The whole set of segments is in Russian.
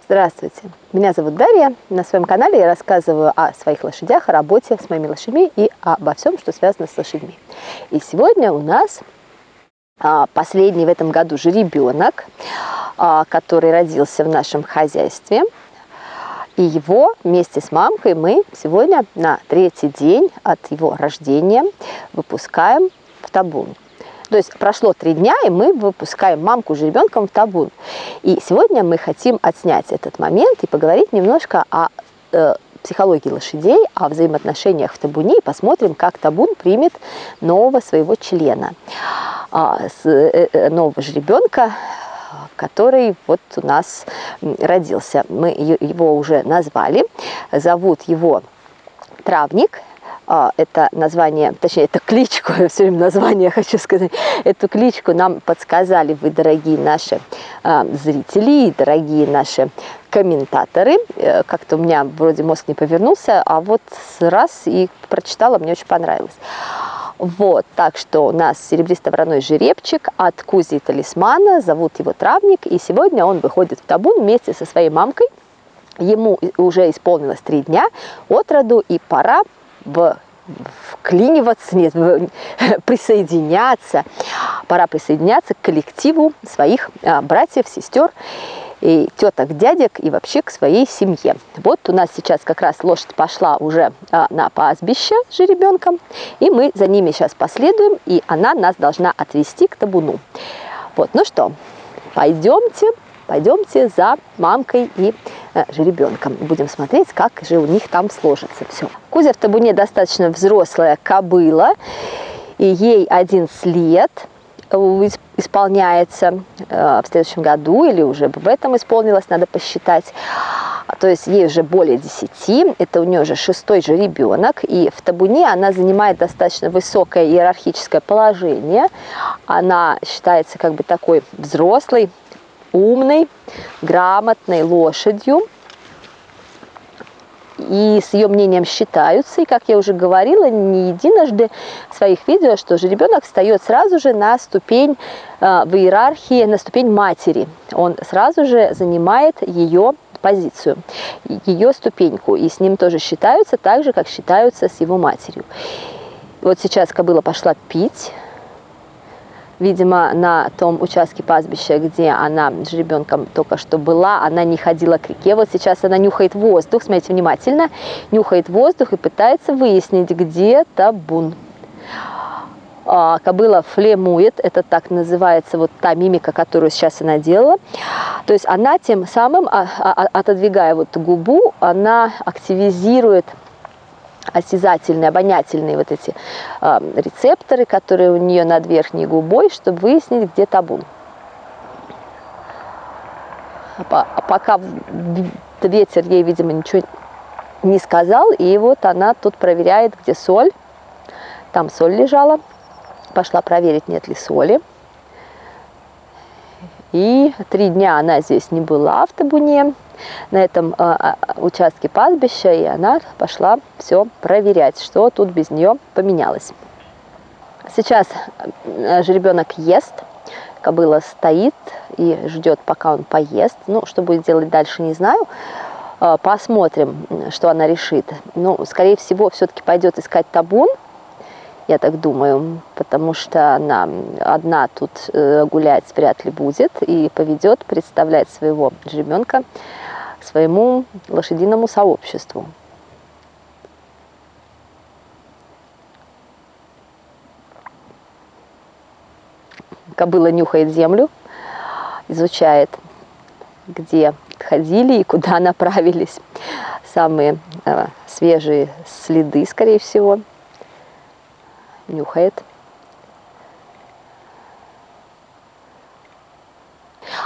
Здравствуйте, меня зовут Дарья. На своем канале я рассказываю о своих лошадях, о работе с моими лошадьми и обо всем, что связано с лошадьми. И сегодня у нас последний в этом году жеребенок, который родился в нашем хозяйстве. И его вместе с мамкой мы сегодня на третий день от его рождения выпускаем в табун. То есть прошло 3 дня, и мы выпускаем мамку с жеребенком в табун. И сегодня мы хотим отснять этот момент и поговорить немножко о психологии лошадей, о взаимоотношениях в табуне, и посмотрим, как табун примет нового своего члена, нового жеребенка, который вот у нас родился. Мы его уже назвали, зовут его Травник. Это название, точнее, это кличку, я все время название хочу сказать, эту кличку нам подсказали вы, дорогие наши зрители и дорогие наши комментаторы. Как-то у меня вроде мозг не повернулся, а вот раз и прочитала, мне очень понравилось. Вот, так что у нас серебристо-вороной жеребчик от Кузи и Талисмана, зовут его Травник, и сегодня он выходит в табун вместе со своей мамкой. Ему уже исполнилось 3 дня от роду, и пора вклиниваться, нет, присоединяться. Пора присоединяться к коллективу своих братьев, сестер, и теток, дядек и вообще к своей семье. Вот у нас сейчас как раз лошадь пошла уже на пастбище с жеребенком, и мы за ними сейчас последуем, и она нас должна отвести к табуну. Вот, ну что, пойдемте за мамкой и жеребенком. Будем смотреть, как же у них там сложится все. Кузя в табуне достаточно взрослая кобыла, и ей 11 лет исполняется в следующем году, или уже в этом исполнилось, надо посчитать. То есть ей уже более 10, это у нее уже 6-й жеребенок, и в табуне она занимает достаточно высокое иерархическое положение. Она считается как бы такой взрослой, умной, грамотной лошадью, и с ее мнением считаются. И, как я уже говорила не единожды в своих видео, что жеребенок встает сразу же на ступень в иерархии, на ступень матери. Он сразу же занимает ее позицию, ее ступеньку, и с ним тоже считаются, так же, как считаются с его матерью. Вот сейчас кобыла пошла пить. Видимо, на том участке пастбища, где она с жеребенком только что была, она не ходила к реке. Вот сейчас она нюхает воздух, смотрите внимательно, нюхает воздух и пытается выяснить, где табун. Кобыла флемует, это так называется вот та мимика, которую сейчас она делала. То есть она тем самым, отодвигая вот губу, она активизирует осязательные, обонятельные вот эти рецепторы, которые у нее над верхней губой, чтобы выяснить, где табун. Пока ветер ей, видимо, ничего не сказал, и вот она тут проверяет, где соль. Там соль лежала. Пошла проверить, нет ли соли. И 3 дня она здесь не была в табуне, на этом участке пастбища, и она пошла все проверять, что тут без нее поменялось. Сейчас жеребенок ест, кобыла стоит и ждет, пока он поест. Ну, что будет делать дальше, не знаю. Посмотрим, что она решит. Ну, скорее всего, все-таки пойдет искать табун, я так думаю, потому что она одна тут гулять вряд ли будет, и поведет представлять своего жеребенка своему лошадиному сообществу. Кобыла нюхает землю, изучает, где ходили и куда направились самые свежие следы, скорее всего. Нюхает.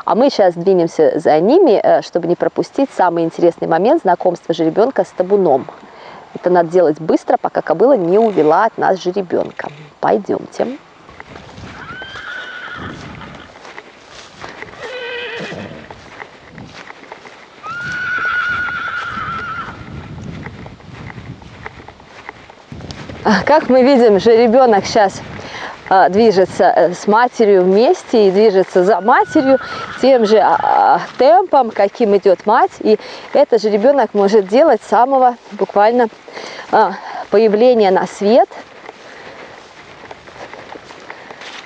А мы сейчас двинемся за ними, чтобы не пропустить самый интересный момент знакомства жеребенка с табуном. Это надо делать быстро, пока кобыла не увела от нас жеребенка. Пойдемте. Как мы видим, жеребенок сейчас движется с матерью вместе и движется за матерью тем же темпом, каким идет мать. И этот же ребенок может делать с самого буквально появления на свет.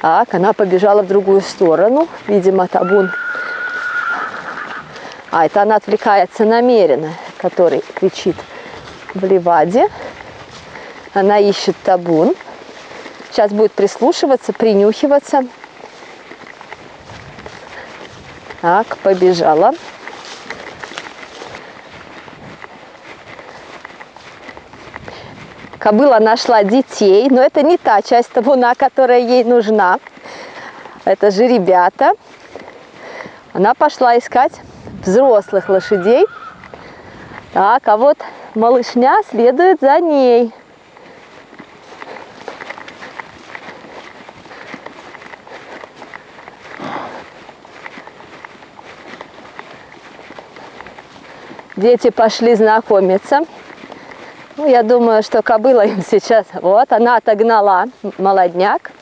Так, она побежала в другую сторону, видимо, табун. А это она отвлекается намеренно, который кричит в ливаде. Она ищет табун. Сейчас будет прислушиваться, принюхиваться. Так, побежала. Кобыла нашла детей, но это не та часть табуна, которая ей нужна. Это же ребята. Она пошла искать взрослых лошадей. Так, а вот малышня следует за ней. Дети пошли знакомиться. Ну, я думаю, что кобыла им сейчас... Вот, она отогнала молодняк.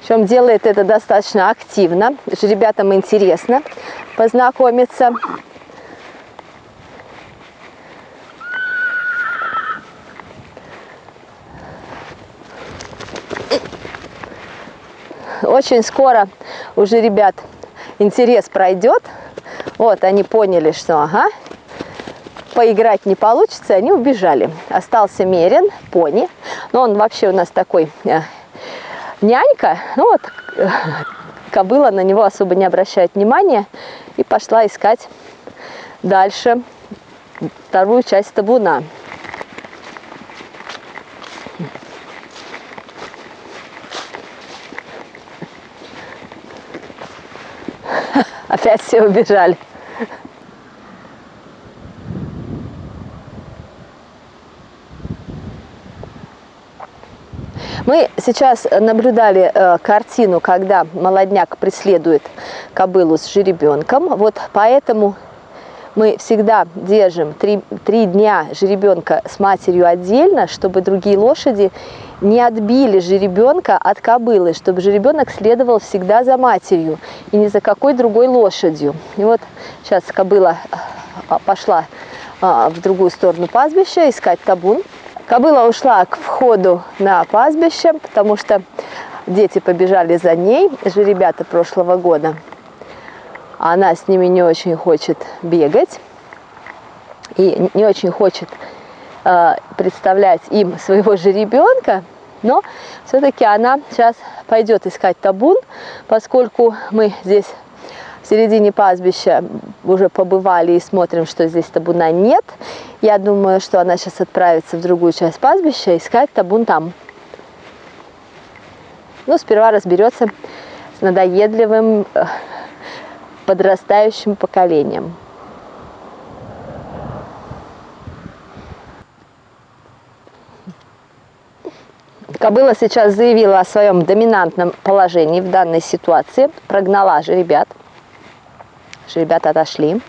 Причем делает это достаточно активно. Ребятам интересно познакомиться. Очень скоро уже ребят интерес пройдет. Вот, они поняли, что ага, поиграть не получится, они убежали. Остался Мерин, пони. Но он вообще у нас такой нянька. Ну вот, кобыла на него особо не обращает внимания. И пошла искать дальше вторую часть табуна. Опять все убежали. Мы сейчас наблюдали картину, когда молодняк преследует кобылу с жеребенком. Вот поэтому мы всегда держим 3 дня жеребенка с матерью отдельно, чтобы другие лошади не отбили жеребенка от кобылы, чтобы жеребенок следовал всегда за матерью и ни за какой другой лошадью. И вот сейчас кобыла пошла в другую сторону пастбища искать табун. Кобыла ушла к входу на пастбище, потому что дети побежали за ней, жеребята прошлого года. Она с ними не очень хочет бегать и не очень хочет представлять им своего жеребенка, но все-таки она сейчас пойдет искать табун, поскольку мы здесь в середине пастбища уже побывали и смотрим, что здесь табуна нет. Я думаю, что она сейчас отправится в другую часть пастбища искать табун там. Ну, сперва разберется с надоедливым подрастающим поколением. Кобыла сейчас заявила о своем доминантном положении в данной ситуации, прогнала жеребят. Жеребята отошли.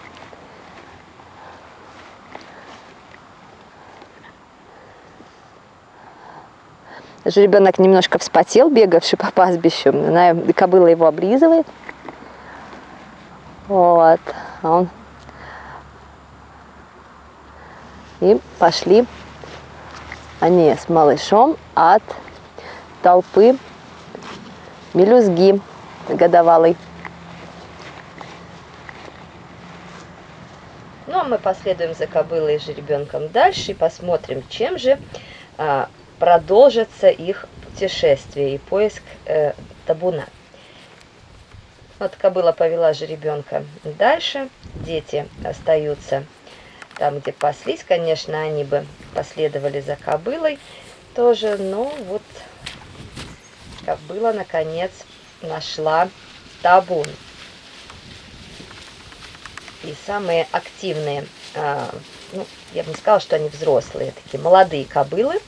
Жеребенок немножко вспотел, бегавший по пастбищу. Кобыла его облизывает. Вот. И пошли они с малышом от толпы мелюзги годовалой. Ну, а мы последуем за кобылой и жеребенком дальше и посмотрим, чем же продолжится их путешествие и поиск табуна. Вот кобыла повела жеребенка дальше, дети остаются там, где паслись. Конечно, они бы последовали за кобылой тоже, но вот кобыла наконец нашла табун. И самые активные, ну, я бы не сказала, что они взрослые, такие молодые кобылы,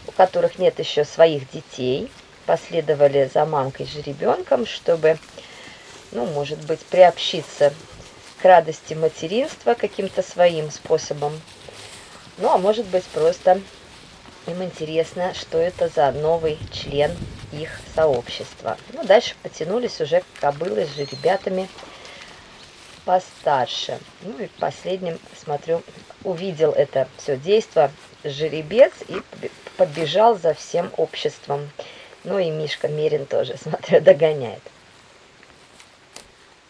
у которых нет еще своих детей, последовали за мамкой с жеребенком, чтобы, ну, может быть, приобщиться к радости материнства каким-то своим способом. Ну, а может быть, просто им интересно, что это за новый член их сообщества. Ну, дальше потянулись уже кобылы с жеребятами постарше. Ну и последним, смотрю, увидел это все действо жеребец и побежал за всем обществом. Ну и Мишка Мерин тоже, смотрю, догоняет.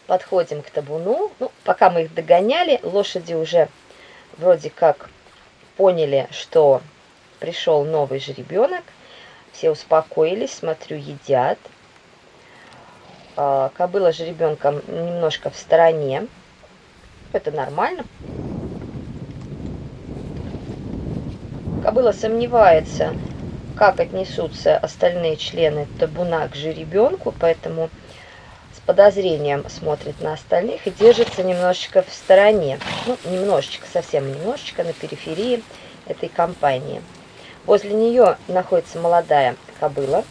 Подходим к табуну. Ну, пока мы их догоняли, лошади уже вроде как поняли, что пришел новый жеребенок. Все успокоились, смотрю, едят. Кобыла с жеребенком немножко в стороне. Это нормально. Кобыла сомневается, как отнесутся остальные члены табуна к жеребенку, поэтому с подозрением смотрит на остальных и держится немножечко в стороне. Ну, немножечко, совсем немножечко на периферии этой компании. Возле нее находится молодая кобыла,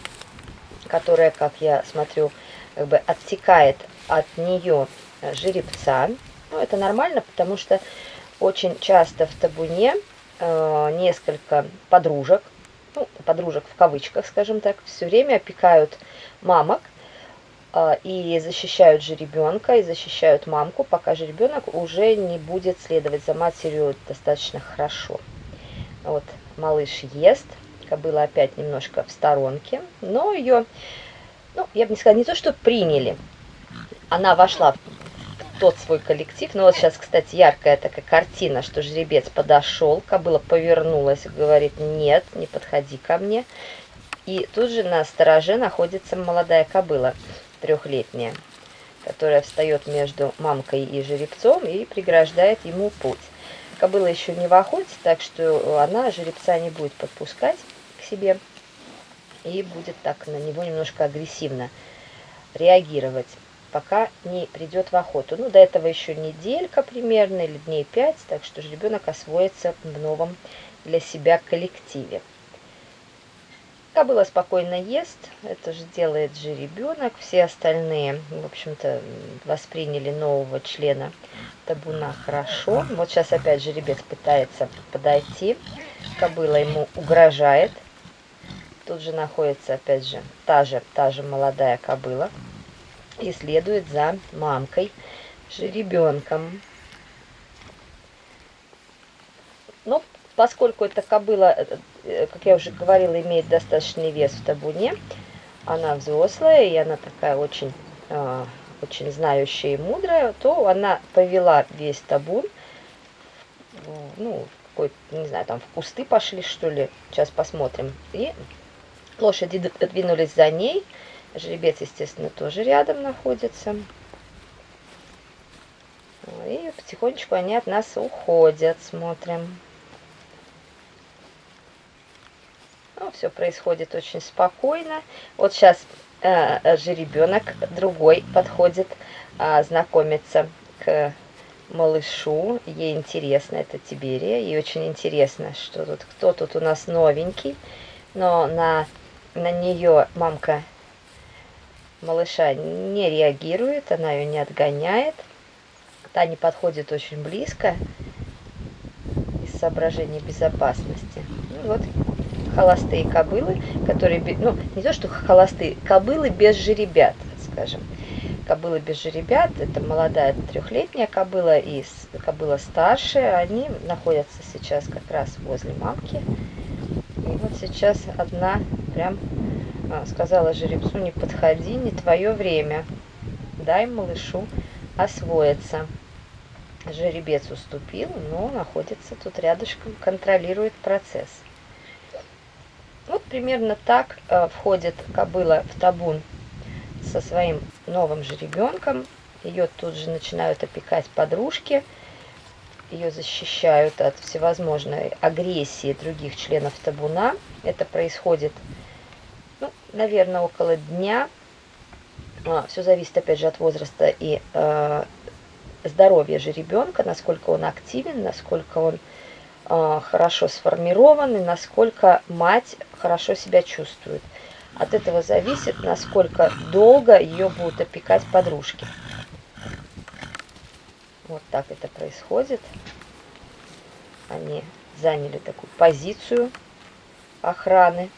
которая, как я смотрю, как бы отсекает от нее жеребца. Ну, это нормально, потому что очень часто в табуне несколько подружек, ну, подружек в кавычках, скажем так, все время опекают мамок и защищают жеребенка, и защищают мамку, пока жеребенок уже не будет следовать за матерью достаточно хорошо. Вот малыш ест, кобыла опять немножко в сторонке, но ее, ну, я бы не сказала, не то, что приняли, она вошла в тот свой коллектив. Но вот сейчас, кстати, яркая такая картина, что жеребец подошел, кобыла повернулась, говорит: нет, не подходи ко мне. И тут же на стороже находится молодая кобыла, трехлетняя, которая встает между мамкой и жеребцом и преграждает ему путь. Кобыла еще не в охоте, так что она жеребца не будет подпускать к себе и будет так на него немножко агрессивно реагировать, пока не придет в охоту. Ну, до этого еще неделька примерно, или дней 5, так что ребенок освоится в новом для себя коллективе. Кобыла спокойно ест, это же делает жеребенок. Все остальные, в общем-то, восприняли нового члена табуна хорошо. Вот сейчас опять жеребец пытается подойти, кобыла ему угрожает. Тут же находится опять же та же молодая кобыла и следует за мамкой жеребенком. Но поскольку эта кобыла, как я уже говорила, имеет достаточный вес в табуне, она взрослая и она такая очень, очень знающая и мудрая, то она повела весь табун, ну, не знаю, там в кусты пошли, что ли, сейчас посмотрим. И лошади двинулись за ней, жеребец, естественно, тоже рядом находится. И потихонечку они от нас уходят, смотрим. Ну, все происходит очень спокойно. Вот сейчас жеребенок другой подходит знакомиться к малышу. Ей интересно, это Тиберия. Ей очень интересно, что тут, кто тут у нас новенький. Но на нее мамка малыша не реагирует, она ее не отгоняет. Та не подходит очень близко из соображений безопасности. Ну, вот холостые кобылы, которые, ну, не то что холостые, кобылы без жеребят, скажем. Кобылы без жеребят, это молодая трехлетняя кобыла и кобыла старшая, они находятся сейчас как раз возле мамки. И вот сейчас одна прям сказала жеребцу: не подходи, не твое время, дай малышу освоиться. Жеребец уступил, но находится тут рядышком, контролирует процесс. Вот примерно так входит кобыла в табун со своим новым жеребенком. Ее тут же начинают опекать подружки, ее защищают от всевозможной агрессии других членов табуна. Это происходит, ну, наверное, около дня. Все зависит, опять же, от возраста и здоровья жеребенка, насколько он активен, насколько он хорошо сформирован и насколько мать хорошо себя чувствует. От этого зависит, насколько долго ее будут опекать подружки. Вот так это происходит. Они заняли такую позицию охраны.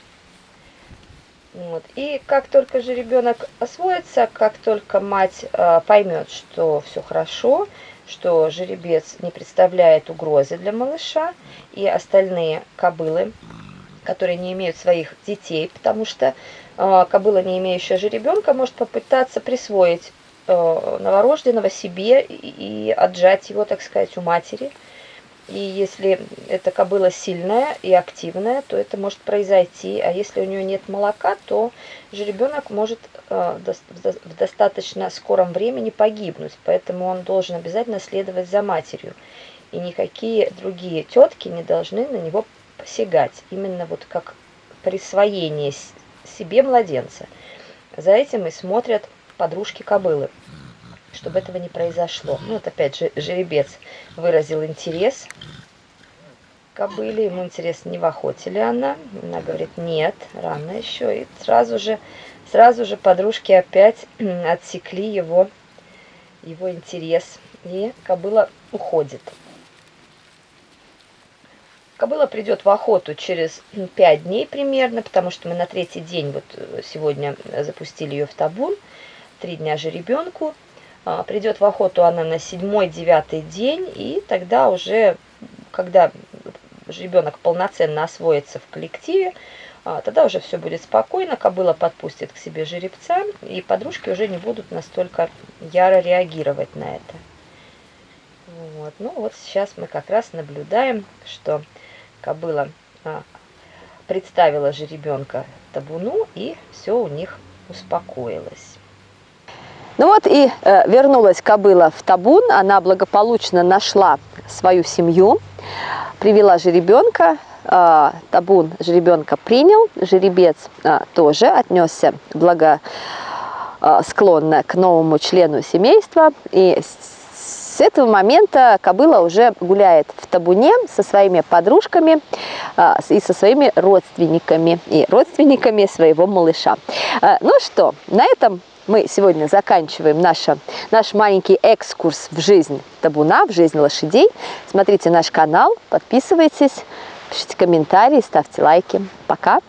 Вот. И как только же ребенок освоится, как только мать поймет, что все хорошо, что жеребец не представляет угрозы для малыша, и остальные кобылы, которые не имеют своих детей, потому что кобыла, не имеющая жеребенка, может попытаться присвоить новорожденного себе и отжать его, так сказать, у матери. И если эта кобыла сильная и активная, то это может произойти. А если у нее нет молока, то жеребенок может в достаточно скором времени погибнуть. Поэтому он должен обязательно следовать за матерью. И никакие другие тетки не должны на него посягать. Именно вот как присвоение себе младенца. За этим и смотрят подружки кобылы, чтобы этого не произошло. Ну, вот опять же, жеребец выразил интерес к кобыле. Ему интересно, не в охоте ли она. Она говорит, нет, рано еще. И сразу же подружки опять отсекли его интерес. И кобыла уходит. Кобыла придет в охоту через 5 дней примерно, потому что мы на 3-й день, вот сегодня запустили ее в табун, 3 дня жеребенку. Придет в охоту она на 7-й, 9-й день, и тогда уже, когда ребенок полноценно освоится в коллективе, тогда уже все будет спокойно, кобыла подпустит к себе жеребца, и подружки уже не будут настолько яро реагировать на это. Вот. Ну вот сейчас мы как раз наблюдаем, что кобыла представила жеребенка табуну, и все у них успокоилось. Ну вот и вернулась кобыла в табун, она благополучно нашла свою семью, привела жеребенка, табун жеребенка принял, жеребец тоже отнесся благосклонно к новому члену семейства, и с этого момента кобыла уже гуляет в табуне со своими подружками и со своими родственниками, и родственниками своего малыша. Ну что, на этом мы сегодня заканчиваем наш маленький экскурс в жизнь табуна, в жизнь лошадей. Смотрите наш канал, подписывайтесь, пишите комментарии, ставьте лайки. Пока!